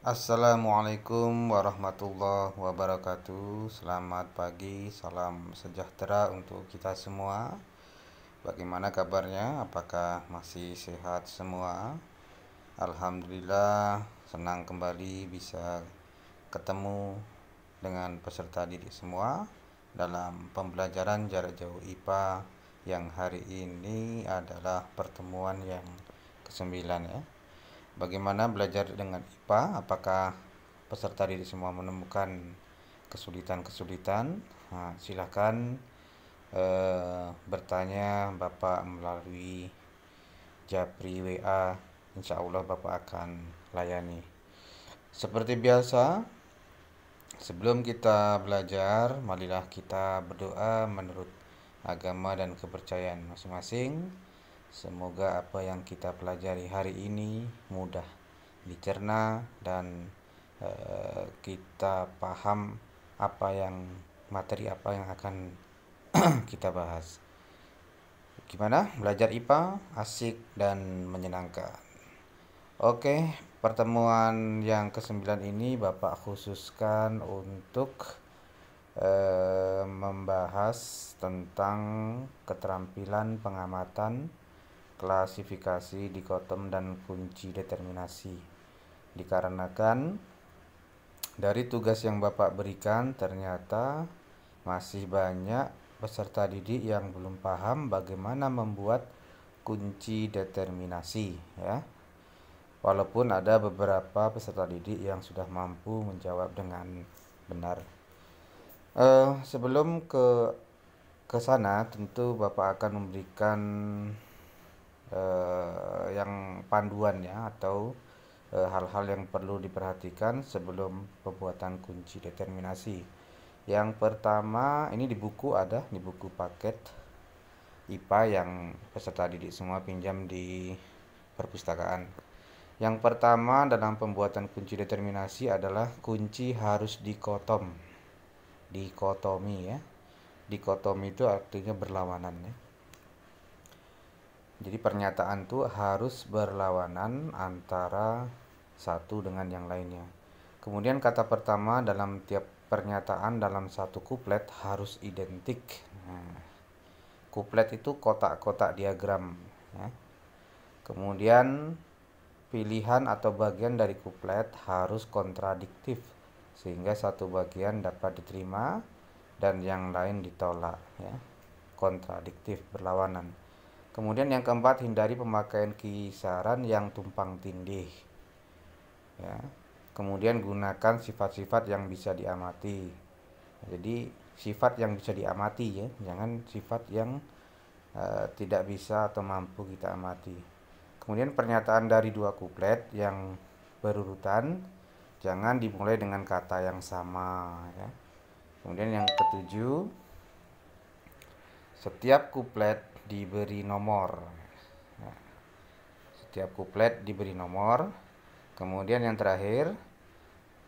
Assalamualaikum warahmatullahi wabarakatuh. Selamat pagi, salam sejahtera untuk kita semua. Bagaimana kabarnya? Apakah masih sehat semua? Alhamdulillah, senang kembali bisa ketemu dengan peserta didik semua dalam pembelajaran jarak jauh IPA yang hari ini adalah pertemuan yang ke-9 ya. Bagaimana belajar dengan IPA? Apakah peserta didik semua menemukan kesulitan-kesulitan? Nah, silakan bertanya Bapak melalui Japri WA. Insya Allah Bapak akan layani. Seperti biasa, sebelum kita belajar, marilah kita berdoa menurut agama dan kepercayaan masing-masing. Semoga apa yang kita pelajari hari ini mudah dicerna dan kita paham materi apa yang akan kita bahas. Gimana belajar IPA? Asik dan menyenangkan. Oke, pertemuan yang ke-9 ini Bapak khususkan untuk membahas tentang keterampilan pengamatan, klasifikasi, dikotom, dan kunci determinasi. Dikarenakan dari tugas yang Bapak berikan ternyata masih banyak peserta didik yang belum paham bagaimana membuat kunci determinasi ya. Walaupun ada beberapa peserta didik yang sudah mampu menjawab dengan benar. Sebelum ke sana tentu Bapak akan memberikan yang panduannya atau hal-hal yang perlu diperhatikan sebelum pembuatan kunci determinasi. Yang pertama, ini di buku ada, di buku paket IPA yang peserta didik semua pinjam di perpustakaan. Yang pertama dalam pembuatan kunci determinasi adalah kunci harus dikotomi ya. Dikotomi itu artinya berlawanan ya. Jadi pernyataan itu harus berlawanan antara satu dengan yang lainnya. Kemudian kata pertama dalam tiap pernyataan dalam satu kuplet harus identik. Nah, kuplet itu kotak-kotak diagram ya. Kemudian pilihan atau bagian dari kuplet harus kontradiktif sehingga satu bagian dapat diterima dan yang lain ditolak ya. Kontradiktif, berlawanan. Kemudian yang keempat, hindari pemakaian kisaran yang tumpang tindih ya. Kemudian gunakan sifat-sifat yang bisa diamati. Jadi sifat yang bisa diamati ya, jangan sifat yang tidak bisa atau mampu kita amati. Kemudian pernyataan dari dua kuplet yang berurutan jangan dimulai dengan kata yang sama ya. Kemudian yang ketujuh, setiap kuplet diberi nomor. Nah, setiap kuplet diberi nomor. Kemudian yang terakhir,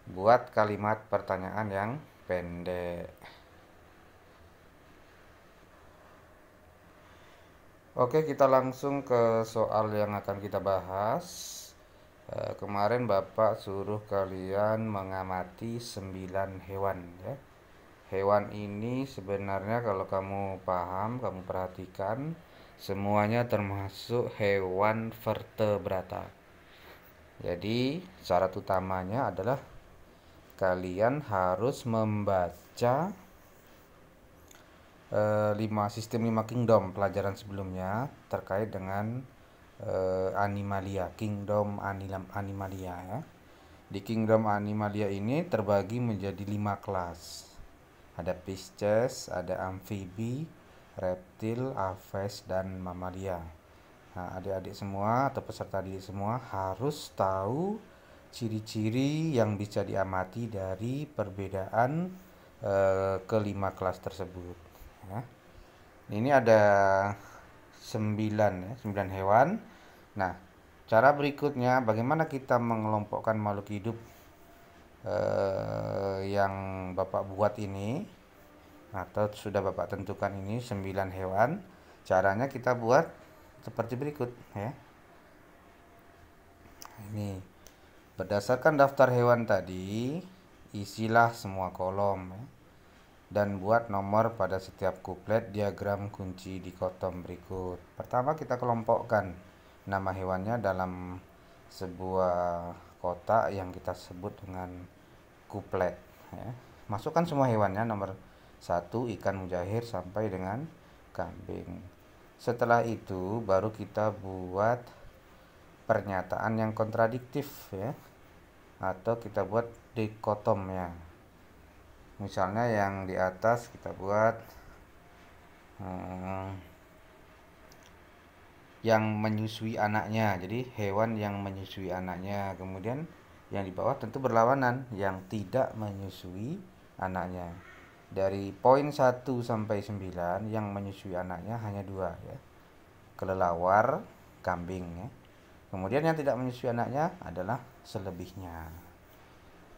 buat kalimat pertanyaan yang pendek. Oke, kita langsung ke soal yang akan kita bahas. Kemarin Bapak suruh kalian mengamati 9 hewan ya. Hewan ini sebenarnya kalau kamu paham, kamu perhatikan, semuanya termasuk hewan vertebrata. Jadi syarat utamanya adalah kalian harus membaca 5 kingdom pelajaran sebelumnya terkait dengan animalia, kingdom animalia ya. Di kingdom animalia ini terbagi menjadi 5 kelas. Ada Pisces, ada amfibi, reptil, aves, dan mamalia. Nah, adik-adik semua atau peserta didik semua harus tahu ciri-ciri yang bisa diamati dari perbedaan kelima kelas tersebut. Ya. Ini ada 9 hewan. Nah, cara berikutnya bagaimana kita mengelompokkan makhluk hidup yang Bapak buat ini atau sudah Bapak tentukan ini 9 hewan. Caranya kita buat seperti berikut ya. Ini Berdasarkan daftar hewan tadi, isilah semua kolom ya, dan buat nomor pada setiap kuplet diagram kunci dikotom berikut. Pertama, kita kelompokkan nama hewannya dalam sebuah kotak yang kita sebut dengan kuplet ya. Masukkan semua hewannya, nomor 1 ikan mujair sampai dengan kambing. Setelah itu baru kita buat pernyataan yang kontradiktif ya, atau kita buat dikotomnya. Misalnya yang di atas kita buat yang menyusui anaknya, jadi hewan yang menyusui anaknya. Kemudian yang di bawah tentu berlawanan, yang tidak menyusui anaknya. Dari poin 1 sampai 9 yang menyusui anaknya hanya 2 ya, kelelawar, kambing ya. Kemudian yang tidak menyusui anaknya adalah selebihnya.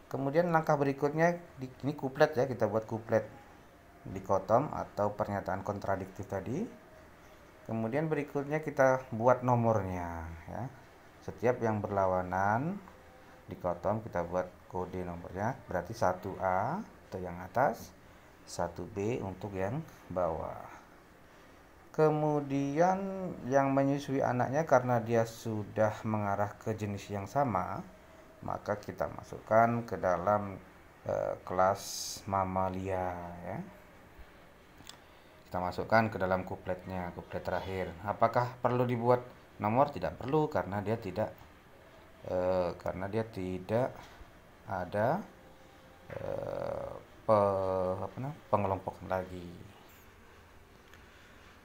Kemudian langkah berikutnya, ini kuplet ya, kita buat kuplet dikotom atau pernyataan kontradiktif tadi. Kemudian berikutnya kita buat nomornya ya. Setiap yang berlawanan dikotom kita buat kode nomornya, berarti 1A untuk yang atas, 1B untuk yang bawah. Kemudian yang menyusui anaknya karena dia sudah mengarah ke jenis yang sama, maka kita masukkan ke dalam kelas mamalia ya. Kita masukkan ke dalam kupletnya, kuplet terakhir. Apakah perlu dibuat nomor? Tidak perlu, karena dia tidak ada pengelompokan lagi.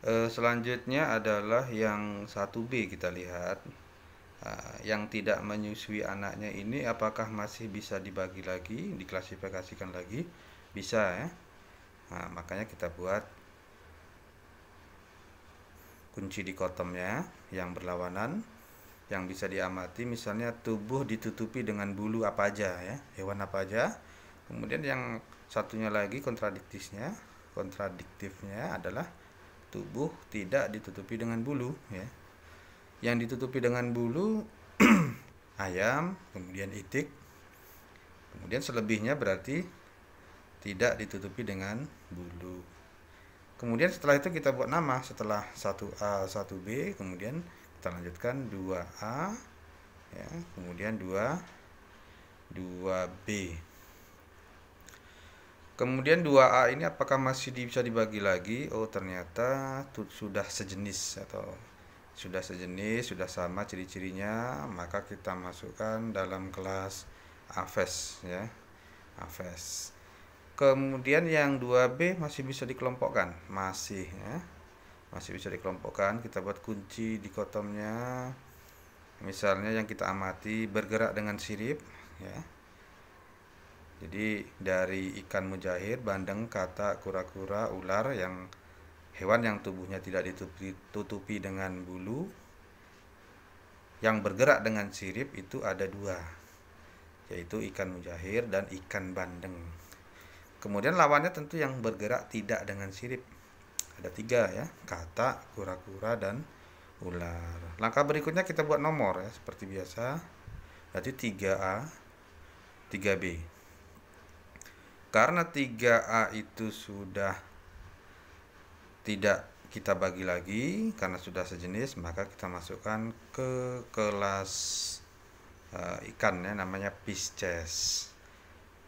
Selanjutnya adalah yang 1B, kita lihat. Yang tidak menyusui anaknya ini apakah masih bisa dibagi lagi, diklasifikasikan lagi? Bisa ya. Nah, makanya kita buat kunci dikotomnya yang berlawanan, yang bisa diamati, misalnya tubuh ditutupi dengan bulu apa aja ya, hewan apa aja. Kemudian yang satunya lagi kontradiktifnya adalah tubuh tidak ditutupi dengan bulu ya. Yang ditutupi dengan bulu ayam, kemudian itik, kemudian selebihnya berarti tidak ditutupi dengan bulu. Kemudian setelah itu kita buat nama, setelah 1A 1B, kemudian kita lanjutkan 2A ya, kemudian 2B. Kemudian 2A ini apakah masih bisa dibagi lagi? Oh, ternyata sudah sejenis atau sudah sama ciri-cirinya, maka kita masukkan dalam kelas Aves ya, Aves. Kemudian yang 2B masih bisa dikelompokkan, masih bisa dikelompokkan. Kita buat kunci dikotomnya, misalnya yang kita amati bergerak dengan sirip ya. Jadi dari ikan mujair, bandeng, katak, kura-kura, ular, yang hewan yang tubuhnya tidak ditutupi dengan bulu, yang bergerak dengan sirip itu ada 2, yaitu ikan mujair dan ikan bandeng. Kemudian lawannya tentu yang bergerak tidak dengan sirip, ada 3 ya, katak, kura-kura, dan ular. Langkah berikutnya kita buat nomor ya, seperti biasa, berarti 3A 3B. Karena 3A itu sudah tidak kita bagi lagi karena sudah sejenis, maka kita masukkan ke kelas ikan ya, namanya Pisces.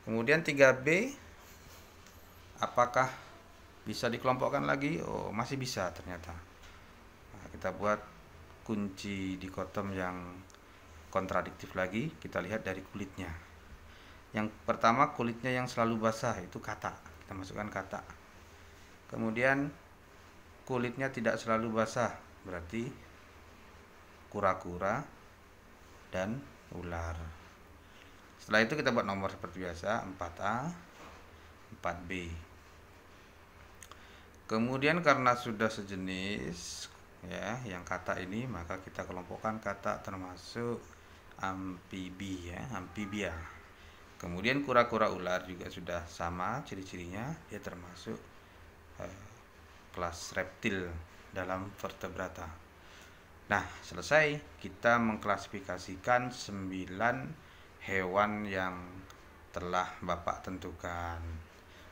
Kemudian 3B apakah bisa dikelompokkan lagi? Oh, masih bisa ternyata. Nah, kita buat kunci dikotom yang kontradiktif lagi. Kita lihat dari kulitnya. Yang pertama, kulitnya yang selalu basah itu katak, kita masukkan katak. Kemudian kulitnya tidak selalu basah, berarti kura-kura dan ular. Setelah itu kita buat nomor seperti biasa, 4A 4B. Kemudian karena sudah sejenis ya yang katak ini, maka kita kelompokkan katak termasuk amfibi ya, amfibia. Kemudian kura-kura ular juga sudah sama ciri-cirinya, dia termasuk kelas reptil dalam vertebrata. Nah, selesai kita mengklasifikasikan 9 hewan yang telah Bapak tentukan.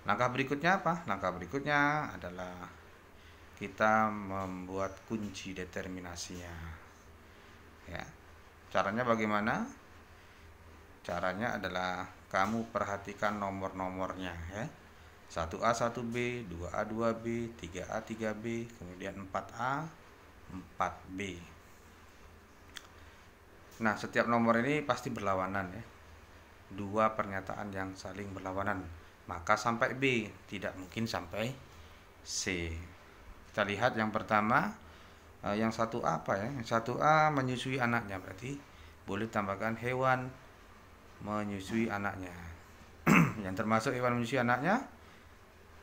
Langkah berikutnya apa? Langkah berikutnya adalah kita membuat kunci determinasinya. Ya. Caranya bagaimana? Caranya adalah kamu perhatikan nomor-nomornya ya. 1A 1B, 2A 2B, 3A 3B, kemudian 4A 4B. Nah, setiap nomor ini pasti berlawanan ya. Dua pernyataan yang saling berlawanan. Maka sampai B, tidak mungkin sampai C. Kita lihat yang pertama, yang 1A apa ya? Yang 1A menyusui anaknya, berarti boleh tambahkan hewan menyusui anaknya. Yang termasuk hewan menyusui anaknya,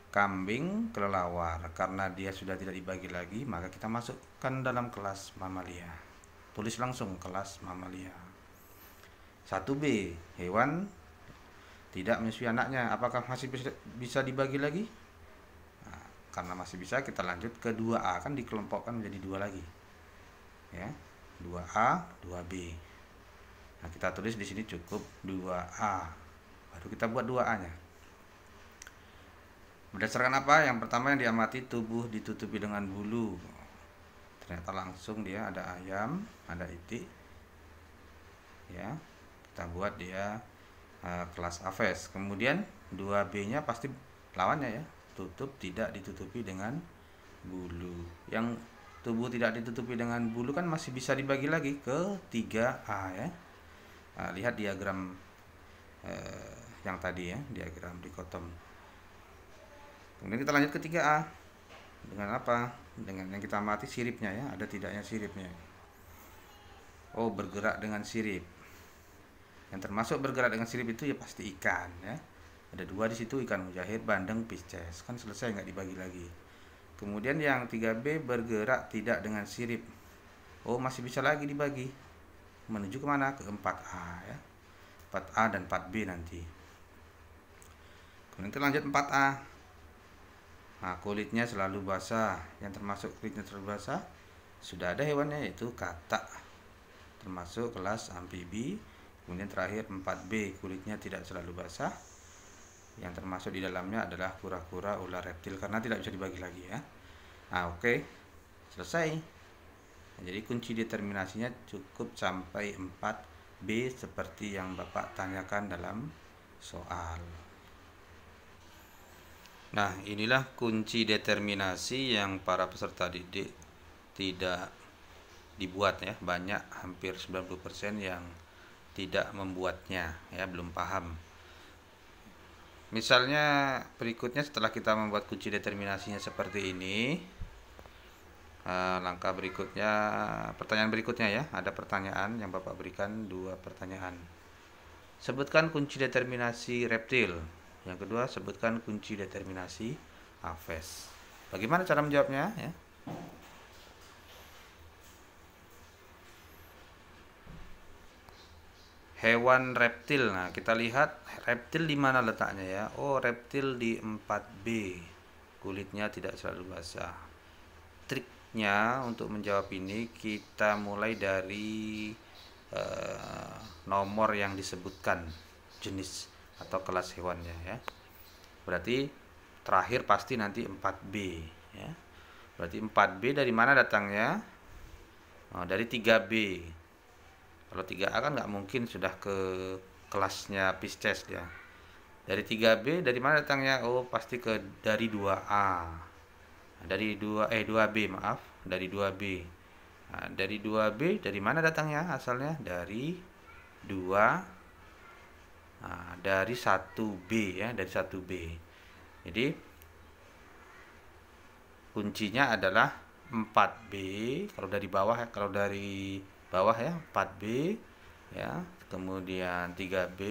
kambing, kelelawar. Karena dia sudah tidak dibagi lagi, maka kita masukkan dalam kelas mamalia. Tulis langsung kelas mamalia. 1B, hewan tidak menyusui anaknya. Apakah masih bisa dibagi lagi? Nah, karena masih bisa, kita lanjut ke 2A. Kan dikelompokkan menjadi 2 lagi. Ya, 2A, 2B. Nah, kita tulis di sini cukup 2A. Baru kita buat 2A-nya. Berdasarkan apa? Yang pertama yang diamati, tubuh ditutupi dengan bulu. Ternyata langsung dia ada ayam, ada itik. Ya, kita buat dia kelas Aves. Kemudian 2B-nya pasti lawannya ya, tutup tidak ditutupi dengan bulu. Yang tubuh tidak ditutupi dengan bulu kan masih bisa dibagi lagi ke 3A ya. Nah, lihat diagram yang tadi ya, diagram dikotom. Kemudian kita lanjut ke 3A. Dengan apa? Dengan yang kita amati siripnya ya, ada tidaknya siripnya. Oh, bergerak dengan sirip. Yang termasuk bergerak dengan sirip itu ya pasti ikan ya. Ada 2 di situ, ikan mujair, bandeng, pisces. Kan selesai, nggak dibagi lagi. Kemudian yang 3B bergerak tidak dengan sirip. Oh, masih bisa lagi dibagi. Menuju kemana? Ke 4A ya. 4A dan 4B nanti. Kemudian kita lanjut 4A. Nah, kulitnya selalu basah. Yang termasuk kulitnya selalu basah, sudah ada hewannya, yaitu katak. Termasuk kelas amfibi. Kemudian terakhir 4B, kulitnya tidak selalu basah. Yang termasuk di dalamnya adalah kura-kura, ular, reptil, karena tidak bisa dibagi lagi ya. Nah, oke. Selesai. Nah, jadi kunci determinasinya cukup sampai 4B seperti yang Bapak tanyakan dalam soal. Nah, inilah kunci determinasi yang para peserta didik tidak dibuat ya. Banyak, hampir 90% yang tidak membuatnya ya, belum paham. Misalnya berikutnya, setelah kita membuat kunci determinasinya seperti ini, langkah berikutnya, pertanyaan berikutnya ya, ada pertanyaan yang Bapak berikan 2 pertanyaan. Sebutkan kunci determinasi reptil. Yang kedua, sebutkan kunci determinasi Aves. Bagaimana cara menjawabnya ya? Hewan reptil. Nah, kita lihat reptil di mana letaknya ya. Oh, reptil di 4B. Kulitnya tidak selalu basah. Triknya untuk menjawab ini, kita mulai dari nomor yang disebutkan, jenis atau kelas hewannya ya. Berarti terakhir pasti nanti 4B ya. Berarti 4B dari mana datangnya? Oh, dari 3B. Kalau 3A kan nggak mungkin, sudah ke kelasnya Pisces dia. Dari 3B dari mana datangnya? Oh, pasti dari 2A. Dari 2B, maaf, dari 2B. Nah, dari 2B dari mana datangnya asalnya? Dari 1B ya, dari 1B. Jadi kuncinya adalah 4B kalau dari bawah ya, kalau dari bawah ya 4B ya, kemudian 3B,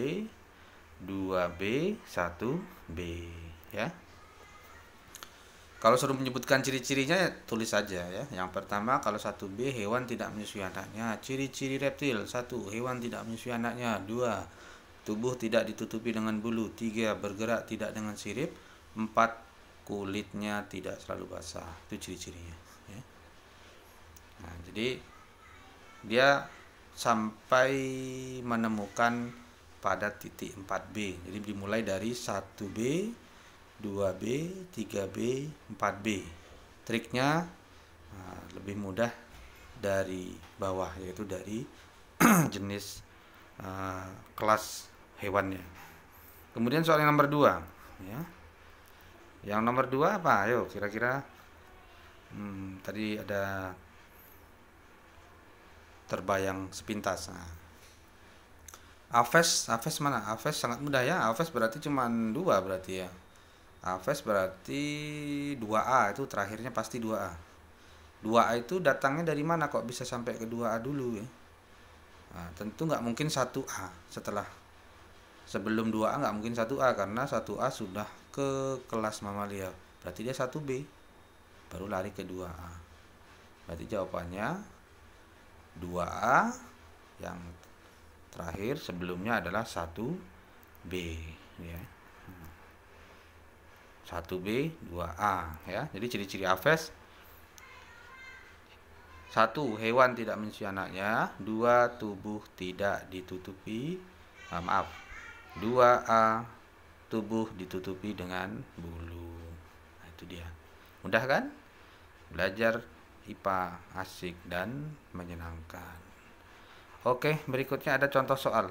2B, 1B ya. Kalau suruh menyebutkan ciri-cirinya ya tulis saja ya. Yang pertama, kalau 1B, hewan tidak menyusui anaknya. Ciri-ciri reptil: 1. Hewan tidak menyusui anaknya. 2. Tubuh tidak ditutupi dengan bulu. 3. Bergerak tidak dengan sirip. 4. Kulitnya tidak selalu basah. Itu ciri-cirinya ya. Nah, jadi dia sampai menemukan pada titik 4B. Jadi dimulai dari 1B, 2B, 3B, 4B. Triknya lebih mudah dari bawah, yaitu dari jenis kelas hewannya. Kemudian soal yang nomor 2 ya. Yang nomor 2 apa? Ayo kira-kira. Tadi ada terbayang sepintas. Aves mana? Aves sangat mudah ya. Aves berarti cuma 2 berarti ya. Aves berarti 2A, itu terakhirnya pasti 2A. 2A itu datangnya dari mana kok bisa sampai ke 2A dulu ya? Tentu nggak mungkin 1A sebelum 2A nggak mungkin 1A, karena 1A sudah ke kelas mamalia. Berarti dia 1B, baru lari ke 2A. Berarti jawabannya 2A, yang terakhir sebelumnya adalah 1B ya. 1B, 2A ya. Jadi ciri-ciri Aves: 1. Hewan tidak menyusui anaknya. 2. Tubuh tidak ditutupi. 2A. Tubuh ditutupi dengan bulu. Nah, itu dia. Mudah kan? Belajar IPA asik dan menyenangkan. Oke, berikutnya ada contoh soal.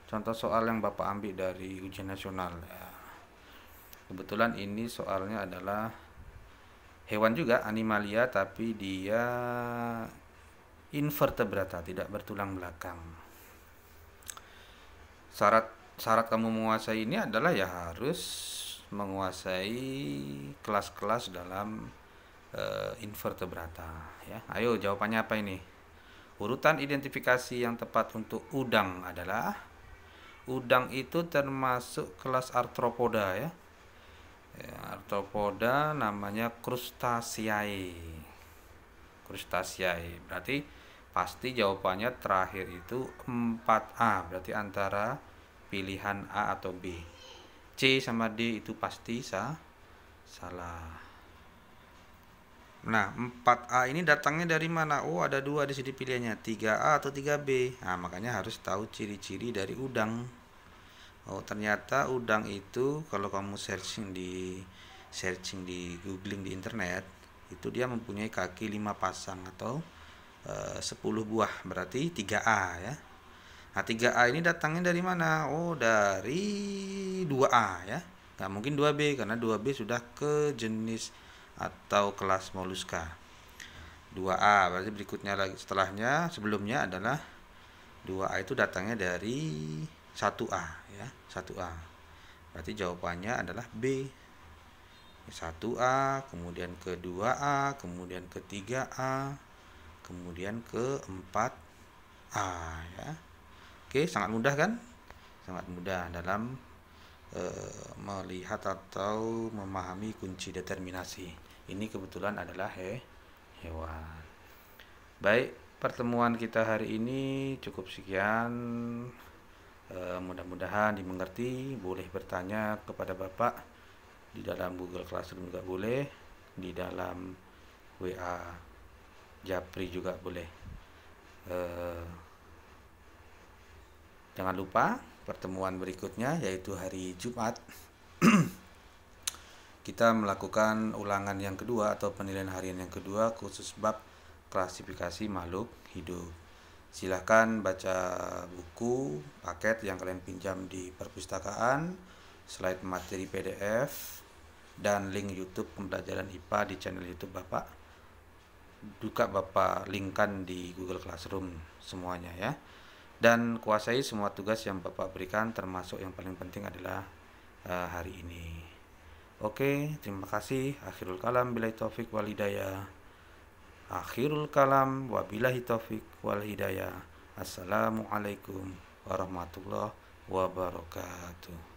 Contoh soal yang Bapak ambil dari ujian nasional ya. Kebetulan ini soalnya adalah hewan juga, animalia, tapi dia invertebrata, tidak bertulang belakang. Syarat kamu menguasai ini adalah ya harus menguasai kelas-kelas dalam invertebrata ya. Ayo jawabannya apa ini? Urutan identifikasi yang tepat untuk udang adalah, udang itu termasuk kelas arthropoda ya. Arthropoda namanya Crustaceae. Berarti pasti jawabannya terakhir itu 4A. Berarti antara pilihan A atau B. C sama D itu pasti salah. Nah, 4A ini datangnya dari mana? Oh, ada 2 di sini pilihannya, 3A atau 3B. Nah, makanya harus tahu ciri-ciri dari udang. Oh, ternyata udang itu kalau kamu searching di googling di internet, itu dia mempunyai kaki 5 pasang atau 10 buah, berarti 3A ya. Nah, 3A ini datangnya dari mana? Oh, dari 2A ya. Nggak mungkin 2B, karena 2B sudah ke jenis atau kelas moluska. 2A berarti berikutnya lagi setelahnya, sebelumnya adalah 2A itu datangnya dari 1A ya, 1A. Berarti jawabannya adalah B. 1A, kemudian ke 2A, kemudian ke 3A, kemudian ke 4A ya. Oke, sangat mudah kan? Sangat mudah dalam melihat atau memahami kunci determinasi. Ini kebetulan adalah hewan. Baik, pertemuan kita hari ini cukup sekian. Mudah-mudahan dimengerti. Boleh bertanya kepada Bapak di dalam Google Classroom juga boleh, di dalam WA Japri juga boleh. Jangan lupa pertemuan berikutnya yaitu hari Jumat kita melakukan ulangan yang kedua atau penilaian harian yang kedua khusus bab klasifikasi makhluk hidup. Silahkan baca buku paket yang kalian pinjam di perpustakaan, slide materi PDF, dan link YouTube pembelajaran IPA di channel YouTube Bapak. Juga Bapak linkkan di Google Classroom semuanya ya. Dan kuasai semua tugas yang Bapak berikan, termasuk yang paling penting adalah hari ini. Oke, terima kasih. Akhirul kalam billahi taufik wal hidayah. Akhirul kalam wabillahi taufik wal hidayah. Assalamualaikum warahmatullahi wabarakatuh.